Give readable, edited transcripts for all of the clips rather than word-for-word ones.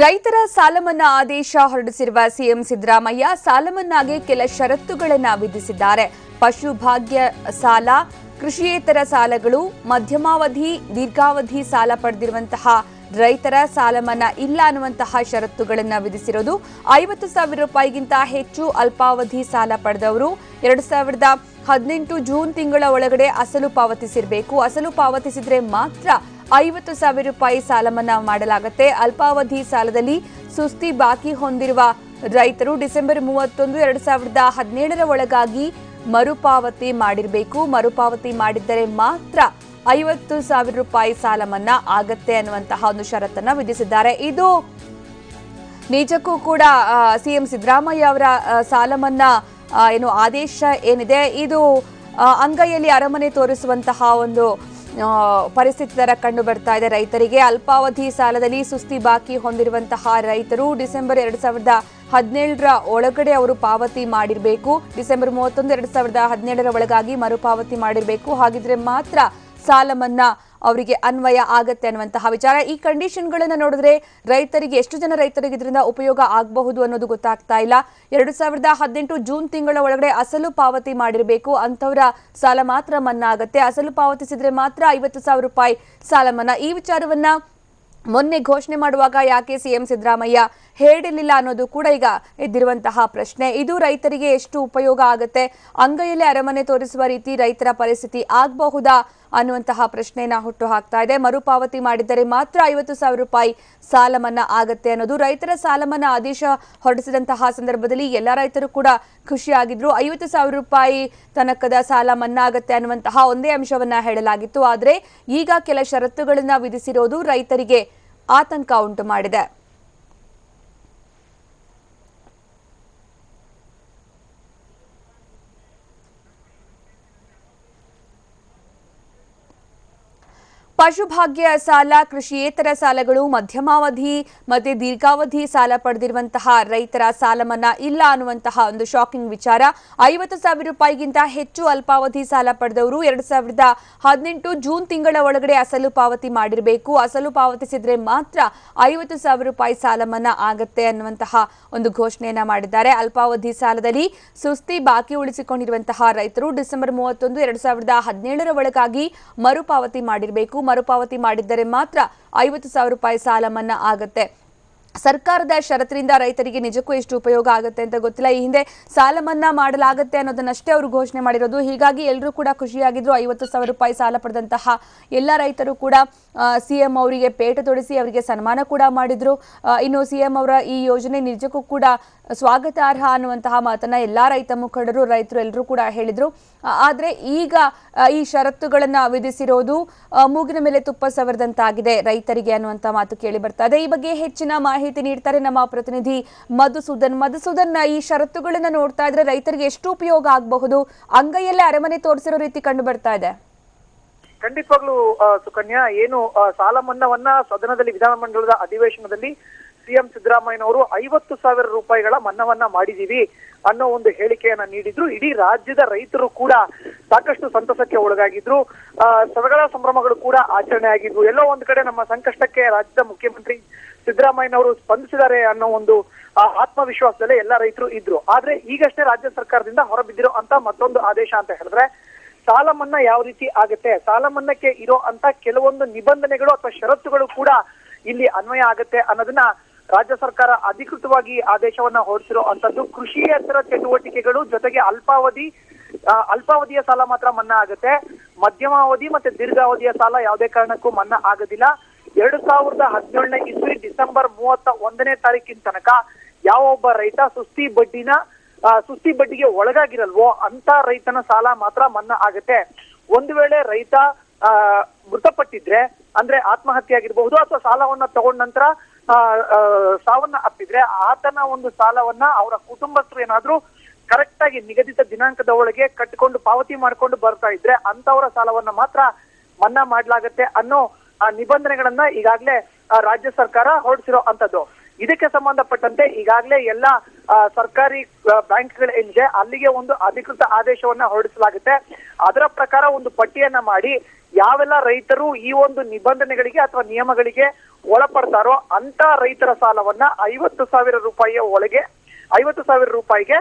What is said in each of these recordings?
ರೈತರ ಸಾಲ ಮನ್ನಾ ಆದೇಶ ಹೊರಡಿಸಿರುವ ಸಿಎಂ ಸಿದ್ದರಾಮಯ್ಯ ಸಾಲ ಮನ್ನಾಗೆ ಕೆಲ ಷರತ್ತುಗಳನ್ನು ವಿಧಿಸಿದ್ದಾರೆ. ಪಶು ಭಾಗ್ಯ ಸಾಲ, ಕೃಷಿಯೇತರ ಸಾಲಗಳು, ಮಧ್ಯಮಾವಧಿ, ದೀರ್ಘಾವಧಿ ಸಾಲ ಪಡೆದಿರುವಂತಹ ರೈತರ ಸಾಲ ಮನ್ನಾ ಇಲ್ಲ ಅನ್ನುವಂತಹ ಷರತ್ತುಗಳನ್ನು ವಿಧಿಸಿರೋದು. 50,000 ರೂಪಾಯಿಗಿಂತ ಹೆಚ್ಚು ಅಲ್ಪಾವಧಿ ಸಾಲ ಪಡೆದವರು 2018 ಜೂನ್ ತಿಂಗಳ ಒಳಗಡೆ ಅಸಲು ಪಾವತಿಸಿರಬೇಕು. ಅಸಲು ಪಾವತಿಸಿದ್ರೆ ಮಾತ್ರ 50,000 ರೂಪಾಯಿ ಸಾಲ ಮನ್ನಾ ಮಾಡಲಾಗುತ್ತೆ. ಅಲ್ಪಾವಧಿ ಸಾಲದಲ್ಲಿ ಸುಸ್ತಿ ಬಾಕಿ ಹೊಂದಿರುವ ರೈತರು ಡಿಸೆಂಬರ್ 31, 2017 ಒಳಗಾಗಿ ಮರುಪಾವತಿ ಮಾಡಿರಬೇಕು. ಮರುಪಾವತಿ ಮಾಡಿದ್ದರೆ ಮಾತ್ರ 50,000 ರೂಪಾಯಿ ಸಾಲ ಮನ್ನಾ ಆಗತ್ತೆ ಅನ್ನುವಂತಹ ಒಂದು ಷರತ್ತನ್ನ ವಿಧಿಸಿದ್ದಾರೆ. ಇದು ನಿಜಕ್ಕೂ ಕೂಡ ಸಿಎಂ ಸಿದ್ದರಾಮಯ್ಯ ಅವರ ಸಾಲ ಮನ್ನಾ ಏನು ಆದೇಶ ಏನಿದೆ ಇದು ಅಂಗೈಯಲ್ಲಿ ಅರಮನೆ ತೋರಿಸುವಂತಹ ಒಂದು ಪರಿಸ್ಥಿತಿ ತರ ಕಂಡು ಬರ್ತಾ ಇದೆ. ರೈತರಿಗೆ ಅಲ್ಪಾವಧಿ ಸಾಲದಲ್ಲಿ ಸುಸ್ತಿ ಬಾಕಿ ಹೊಂದಿರುವಂತಹ ರೈತರು ಡಿಸೆಂಬರ್ 2017 ಒಳಗಡೆ ಅವರು ಪಾವತಿ ಮಾಡಿರಬೇಕು. ಡಿಸೆಂಬರ್ 31, 2017 ಒಳಗಾಗಿ ಮರುಪಾವತಿ ಮಾಡಿರಬೇಕು. ಹಾಗಿದ್ರೆ ಮಾತ್ರ ಸಾಲ ಮನ್ನಾ ಅವರಿಗೆ ಅನ್ವಯ ಆಗತ್ತೆ ಅನ್ನುವಂತಹ ವಿಚಾರ. ಈ ಕಂಡೀಷನ್ಗಳನ್ನು ನೋಡಿದ್ರೆ ರೈತರಿಗೆ ಎಷ್ಟು ಜನ ರೈತರಿಗೆ ಇದರಿಂದ ಉಪಯೋಗ ಆಗಬಹುದು ಅನ್ನೋದು ಗೊತ್ತಾಗ್ತಾ ಇಲ್ಲ. 2018 ಜೂನ್ ತಿಂಗಳ ಒಳಗಡೆ ಅಸಲು ಪಾವತಿ ಮಾಡಿರಬೇಕು, ಅಂತವರ ಸಾಲ ಮಾತ್ರ ಮನ್ನಾ ಆಗತ್ತೆ. ಅಸಲು ಪಾವತಿಸಿದ್ರೆ ಮಾತ್ರ 50,000 ರೂಪಾಯಿ ಸಾಲ ಮನ್ನಾ. ಈ ವಿಚಾರವನ್ನ ಮೊನ್ನೆ ಘೋಷಣೆ ಮಾಡುವಾಗ ಯಾಕೆ ಸಿಎಂ ಸಿದ್ದರಾಮಯ್ಯ ಹೇಳಿರಲಿಲ್ಲ ಅನ್ನೋದು ಕೂಡ ಈಗ ಎದ್ದಿರುವಂತಹ ಪ್ರಶ್ನೆ. ಇದು ರೈತರಿಗೆ ಎಷ್ಟು ಉಪಯೋಗ ಆಗುತ್ತೆ, ಅಂಗೈಯಲ್ಲಿ ಅರಮನೆ ತೋರಿಸುವ ರೀತಿ ರೈತರ ಪರಿಸ್ಥಿತಿ ಆಗಬಹುದಾ ಅನ್ನುವಂತಹ ಪ್ರಶ್ನೆನ ಹುಟ್ಟು ಹಾಕ್ತಾ ಇದೆ. ಮರುಪಾವತಿ ಮಾಡಿದ್ದರೆ ಮಾತ್ರ 50,000 ರೂಪಾಯಿ ಸಾಲ ಮನ್ನಾ ಆಗತ್ತೆ ಅನ್ನೋದು ರೈತರ ಸಾಲ ಮನ್ನಾ ಆದೇಶ ಹೊರಡಿಸಿದಂತಹ ಸಂದರ್ಭದಲ್ಲಿ ಎಲ್ಲ ರೈತರು ಕೂಡ ಖುಷಿಯಾಗಿದ್ರು. 50,000 ರೂಪಾಯಿ ತನಕದ ಸಾಲ ಮನ್ನಾ ಆಗತ್ತೆ ಅನ್ನುವಂತಹ ಒಂದೇ ಅಂಶವನ್ನ ಹೇಳಲಾಗಿತ್ತು. ಆದರೆ ಈಗ ಕೆಲ ಷರತ್ತುಗಳನ್ನ ವಿಧಿಸಿರೋದು ರೈತರಿಗೆ ಆತಂಕ ಉಂಟು ಮಾಡಿದೆ. ಪಶುಭಾಗ್ಯ ಸಾಲ, ಕೃಷಿಯೇತರ ಸಾಲಗಳು, ಮಧ್ಯಮಾವಧಿ ಮತ್ತು ದೀರ್ಘಾವಧಿ ಸಾಲ ಪಡೆದಿರುವಂತಹ ರೈತರ ಸಾಲ ಮನ್ನಾ ಇಲ್ಲ ಅನ್ನುವಂತಹ ಒಂದು ಶಾಕಿಂಗ್ ವಿಚಾರ. 50,000 ರೂಪಾಯಿಗಿಂತ ಹೆಚ್ಚು ಅಲ್ಪಾವಧಿ ಸಾಲ ಪಡೆದವರು 2018 ಜೂನ್ ತಿಂಗಳ ಒಳಗಡೆ ಅಸಲು ಪಾವತಿ ಮಾಡಿರಬೇಕು. ಅಸಲು ಪಾವತಿಸಿದ್ರೆ ಮಾತ್ರ 50,000 ರೂಪಾಯಿ ಸಾಲ ಮನ್ನಾ ಆಗತ್ತೆ ಅನ್ನುವಂತಹ ಒಂದು ಘೋಷಣೆಯನ್ನ ಮಾಡಿದ್ದಾರೆ. ಅಲ್ಪಾವಧಿ ಸಾಲದಲ್ಲಿ ಸುಸ್ತಿ ಬಾಕಿ ಉಳಿಸಿಕೊಂಡಿರುವಂತಹ ರೈತರು ಡಿಸೆಂಬರ್ 31, 2017 ಒಳಗಾಗಿ ಮರುಪಾವತಿ ಮಾಡಿರಬೇಕು. ಮರುಪಾವತಿ ಮಾಡಿದ್ದರೆ ಮಾತ್ರ 50,000 ರೂಪಾಯಿ ಸಾಲ ಮನ್ನಾ ಆಗತ್ತೆ. ಸರ್ಕಾರದ ಷರತ್ತಿನಿಂದ ರೈತರಿಗೆ ನಿಜಕ್ಕೂ ಎಷ್ಟು ಉಪಯೋಗ ಆಗುತ್ತೆ ಅಂತ ಗೊತ್ತಿಲ್ಲ. ಈ ಹಿಂದೆ ಸಾಲ ಮನ್ನಾ ಮಾಡಲಾಗುತ್ತೆ ಅನ್ನೋದನ್ನಷ್ಟೇ ಅವರು ಘೋಷಣೆ ಮಾಡಿರೋದು. ಹೀಗಾಗಿ ಎಲ್ಲರೂ ಕೂಡ ಖುಷಿಯಾಗಿದ್ರು. 50,000 ರೂಪಾಯಿ ಸಾಲ ಪಡೆದಂತಹ ಎಲ್ಲ ರೈತರು ಕೂಡ ಸಿಎಂ ಅವರಿಗೆ ಪೇಟ ತೊಡಿಸಿ ಅವರಿಗೆ ಸನ್ಮಾನ ಕೂಡ ಮಾಡಿದ್ರು. ಇನ್ನು ಸಿಎಂ ಅವರ ಈ ಯೋಜನೆ ನಿಜಕ್ಕೂ ಕೂಡ ಸ್ವಾಗತಾರ್ಹ ಅನ್ನುವಂತಹ ಮಾತನ್ನ ಎಲ್ಲಾ ರೈತ ಮುಖಂಡರು, ರೈತರು ಎಲ್ಲರೂ ಕೂಡ ಹೇಳಿದ್ರು. ಆದ್ರೆ ಈಗ ಈ ಷರತ್ತುಗಳನ್ನ ವಿಧಿಸಿರೋದು ಮೂಗಿನ ಮೇಲೆ ತುಪ್ಪ ಸವರದಂತಾಗಿದೆ ರೈತರಿಗೆ ಅನ್ನುವಂತ ಮಾತು ಕೇಳಿ ಬರ್ತಾ ಇದೆ. ಈ ಬಗ್ಗೆ ಹೆಚ್ಚಿನ ಮಾಹಿತಿ ನೀಡ್ತಾರೆ ನಮ್ಮ ಪ್ರತಿನಿಧಿ ಮಧುಸೂದನ್. ಈ ಷರತ್ತುಗಳನ್ನ ನೋಡ್ತಾ ಇದ್ರೆ ರೈತರಿಗೆ ಎಷ್ಟು ಉಪಯೋಗ ಆಗಬಹುದು? ಅಂಗೈಯಲ್ಲೇ ಅರಮನೆ ತೋರಿಸಿರೋ ರೀತಿ ಕಂಡು ಬರ್ತಾ ಇದೆ. ಖಂಡಿತವಾಗ್ಲೂ ಸುಕನ್ಯಾ, ಏನು ಸಾಲ ಮನ್ನಾವನ್ನ ಸದನದಲ್ಲಿ ವಿಧಾನಮಂಡಲದ ಅಧಿವೇಶನದಲ್ಲಿ ಸಿಎಂ ಸಿದ್ದರಾಮಯ್ಯನವರು 50,000 ರೂಪಾಯಿಗಳ ಮನ್ನಾವನ್ನ ಮಾಡಿದೀವಿ ಅನ್ನೋ ಒಂದು ಹೇಳಿಕೆಯನ್ನ ನೀಡಿದ್ರು. ಇಡೀ ರಾಜ್ಯದ ರೈತರು ಕೂಡ ಸಾಕಷ್ಟು ಸಂತಸಕ್ಕೆ ಒಳಗಾಗಿದ್ರು. ಸಡಗರ ಸಂಭ್ರಮಗಳು ಕೂಡ ಆಚರಣೆ ಆಗಿದ್ವು. ಎಲ್ಲೋ ಒಂದ್ ಕಡೆ ನಮ್ಮ ಸಂಕಷ್ಟಕ್ಕೆ ರಾಜ್ಯದ ಮುಖ್ಯಮಂತ್ರಿ ಸಿದ್ದರಾಮಯ್ಯನವರು ಸ್ಪಂದಿಸಿದ್ದಾರೆ ಅನ್ನೋ ಒಂದು ಆತ್ಮವಿಶ್ವಾಸದಲ್ಲೇ ಎಲ್ಲ ರೈತರು ಇದ್ರು. ಆದ್ರೆ ಈಗಷ್ಟೇ ರಾಜ್ಯ ಸರ್ಕಾರದಿಂದ ಹೊರಬಿದ್ದಿರೋ ಅಂತ ಮತ್ತೊಂದು ಆದೇಶ ಅಂತ ಹೇಳಿದ್ರೆ ಸಾಲ ಮನ್ನಾ ಯಾವ ರೀತಿ ಆಗುತ್ತೆ, ಸಾಲ ಮನ್ನಾಕ್ಕೆ ಇರೋ ಅಂತ ಕೆಲವೊಂದು ನಿಬಂಧನೆಗಳು ಅಥವಾ ಷರತ್ತುಗಳು ಕೂಡ ಇಲ್ಲಿ ಅನ್ವಯ ಆಗುತ್ತೆ ಅನ್ನೋದನ್ನ ರಾಜ್ಯ ಸರ್ಕಾರ ಅಧಿಕೃತವಾಗಿ ಆದೇಶವನ್ನ ಹೊರಡಿಸಿರೋ ಅಂತದ್ದು. ಕೃಷಿಯೇತರ ಚಟುವಟಿಕೆಗಳು ಜೊತೆಗೆ ಅಲ್ಪಾವಧಿಯ ಸಾಲ ಮಾತ್ರ ಮನ್ನಾ ಆಗುತ್ತೆ. ಮಧ್ಯಮಾವಧಿ ಮತ್ತೆ ದೀರ್ಘಾವಧಿಯ ಸಾಲ ಯಾವುದೇ ಕಾರಣಕ್ಕೂ ಮನ್ನಾ ಆಗೋದಿಲ್ಲ. 2017 ಇಸ್ವಿ ಡಿಸೆಂಬರ್ 31ನೇ ತಾರೀಕಿನ ತನಕ ಯಾವ ಒಬ್ಬ ರೈತ ಸುಸ್ತಿ ಬಡ್ಡಿಗೆ ಒಳಗಾಗಿರಲ್ವೋ ಅಂತ ರೈತನ ಸಾಲ ಮಾತ್ರ ಮನ್ನಾ ಆಗುತ್ತೆ. ಒಂದು ವೇಳೆ ರೈತ ಮೃತಪಟ್ಟಿದ್ರೆ, ಅಂದ್ರೆ ಆತ್ಮಹತ್ಯೆ ಆಗಿರಬಹುದು ಅಥವಾ ಸಾಲವನ್ನ ತಗೊಂಡ ನಂತರ ಸಾವನ್ನ ಅಪ್ಪಿದ್ರೆ ಆತನ ಒಂದು ಸಾಲವನ್ನ ಅವರ ಕುಟುಂಬಸ್ಥರು ಏನಾದ್ರೂ ಕರೆಕ್ಟ್ ಆಗಿ ನಿಗದಿತ ದಿನಾಂಕದ ಒಳಗೆ ಕಟ್ಟಿಕೊಂಡು ಪಾವತಿ ಮಾಡ್ಕೊಂಡು ಬರ್ತಾ ಇದ್ರೆ ಅಂತವರ ಸಾಲವನ್ನ ಮಾತ್ರ ಮನ್ನಾ ಮಾಡ್ಲಾಗತ್ತೆ ಅನ್ನೋ ನಿಬಂಧನೆಗಳನ್ನ ಈಗಾಗಲೇ ರಾಜ್ಯ ಸರ್ಕಾರ ಹೊರಡಿಸಿರೋ ಅಂತದ್ದು. ಇದಕ್ಕೆ ಸಂಬಂಧಪಟ್ಟಂತೆ ಈಗಾಗಲೇ ಎಲ್ಲ ಸರ್ಕಾರಿ ಬ್ಯಾಂಕ್ಗಳೇನಿದೆ ಅಲ್ಲಿಗೆ ಒಂದು ಅಧಿಕೃತ ಆದೇಶವನ್ನ ಹೊರಡಿಸಲಾಗುತ್ತೆ. ಅದರ ಪ್ರಕಾರ ಒಂದು ಪಟ್ಟಿಯನ್ನ ಮಾಡಿ ಯಾವೆಲ್ಲ ರೈತರು ಈ ಒಂದು ನಿಬಂಧನೆಗಳಿಗೆ ಅಥವಾ ನಿಯಮಗಳಿಗೆ ಒಳಪಡ್ತಾರೋ ಅಂತ ರೈತರ ಸಾಲವನ್ನ 50,000 ರೂಪಾಯಿಯ ಒಳಗೆ 50,000 ರೂಪಾಯಿಗೆ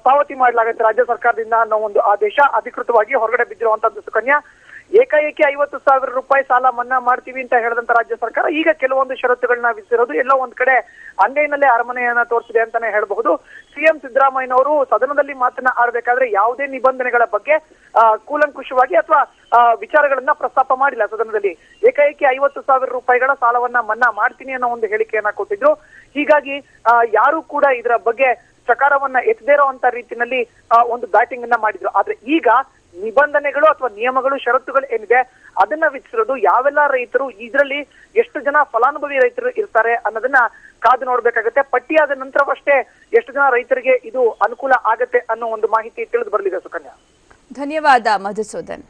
ಪಾವತಿ ಮಾಡಲಾಗುತ್ತೆ ರಾಜ್ಯ ಸರ್ಕಾರದಿಂದ ಅನ್ನೋ ಒಂದು ಆದೇಶ ಅಧಿಕೃತವಾಗಿ ಹೊರಗಡೆ ಬಿದ್ದಿರುವಂತದ್ದು ಸುಕನ್ಯಾ. ಏಕಾಏಕಿ 50,000 ರೂಪಾಯಿ ಸಾಲ ಮನ್ನಾ ಮಾಡ್ತೀವಿ ಅಂತ ಹೇಳಿದಂತ ರಾಜ್ಯ ಸರ್ಕಾರ ಈಗ ಕೆಲವೊಂದು ಷರತ್ತುಗಳನ್ನ ವಿಧಿಸಿರೋದು ಎಲ್ಲೋ ಒಂದ್ ಕಡೆ ಅಂಗೈನಲ್ಲೇ ಅರಮನೆಯನ್ನ ತೋರಿಸಿದೆ ಅಂತಾನೆ ಹೇಳಬಹುದು. ಸಿಎಂ ಸಿದ್ದರಾಮಯ್ಯನವರು ಸದನದಲ್ಲಿ ಮಾತನ್ನ ಆಡಬೇಕಾದ್ರೆ ಯಾವುದೇ ನಿಬಂಧನೆಗಳ ಬಗ್ಗೆ ಕೂಲಂಕುಷವಾಗಿ ಅಥವಾ ವಿಚಾರಗಳನ್ನ ಪ್ರಸ್ತಾಪ ಮಾಡಿಲ್ಲ ಸದನದಲ್ಲಿ. ಏಕಾಏಕಿ 50,000 ರೂಪಾಯಿಗಳ ಸಾಲವನ್ನ ಮನ್ನಾ ಮಾಡ್ತೀನಿ ಅನ್ನೋ ಒಂದು ಹೇಳಿಕೆಯನ್ನ ಕೊಟ್ಟಿದ್ರು. ಹೀಗಾಗಿ ಯಾರು ಕೂಡ ಇದರ ಬಗ್ಗೆ ಚಕಾರವನ್ನ ಎತ್ತದೇ ಇರುವಂತ ರೀತಿಯಲ್ಲಿ ಒಂದು ಬ್ಯಾಟಿಂಗ್ ಅನ್ನ ಮಾಡಿದ್ರು. ಆದ್ರೆ ಈಗ ನಿಬಂಧನೆಗಳು ಅಥವಾ ನಿಯಮಗಳು ಷರತ್ತುಗಳು ಏನಿದೆ ಅದನ್ನ ವಿಧಿಸಿರೋದು ಯಾವೆಲ್ಲ ರೈತರು, ಇದರಲ್ಲಿ ಎಷ್ಟು ಜನ ಫಲಾನುಭವಿ ರೈತರು ಇರ್ತಾರೆ ಅನ್ನೋದನ್ನ ಕಾದು ನೋಡ್ಬೇಕಾಗತ್ತೆ. ಪಟ್ಟಿಯಾದ ನಂತರವಷ್ಟೇ ಎಷ್ಟು ಜನ ರೈತರಿಗೆ ಇದು ಅನುಕೂಲ ಆಗತ್ತೆ ಅನ್ನೋ ಒಂದು ಮಾಹಿತಿ ತಿಳಿದು ಬರಲಿದೆ ಸುಕನ್ಯಾ. ಧನ್ಯವಾದ ಮಧುಸೂದನ್.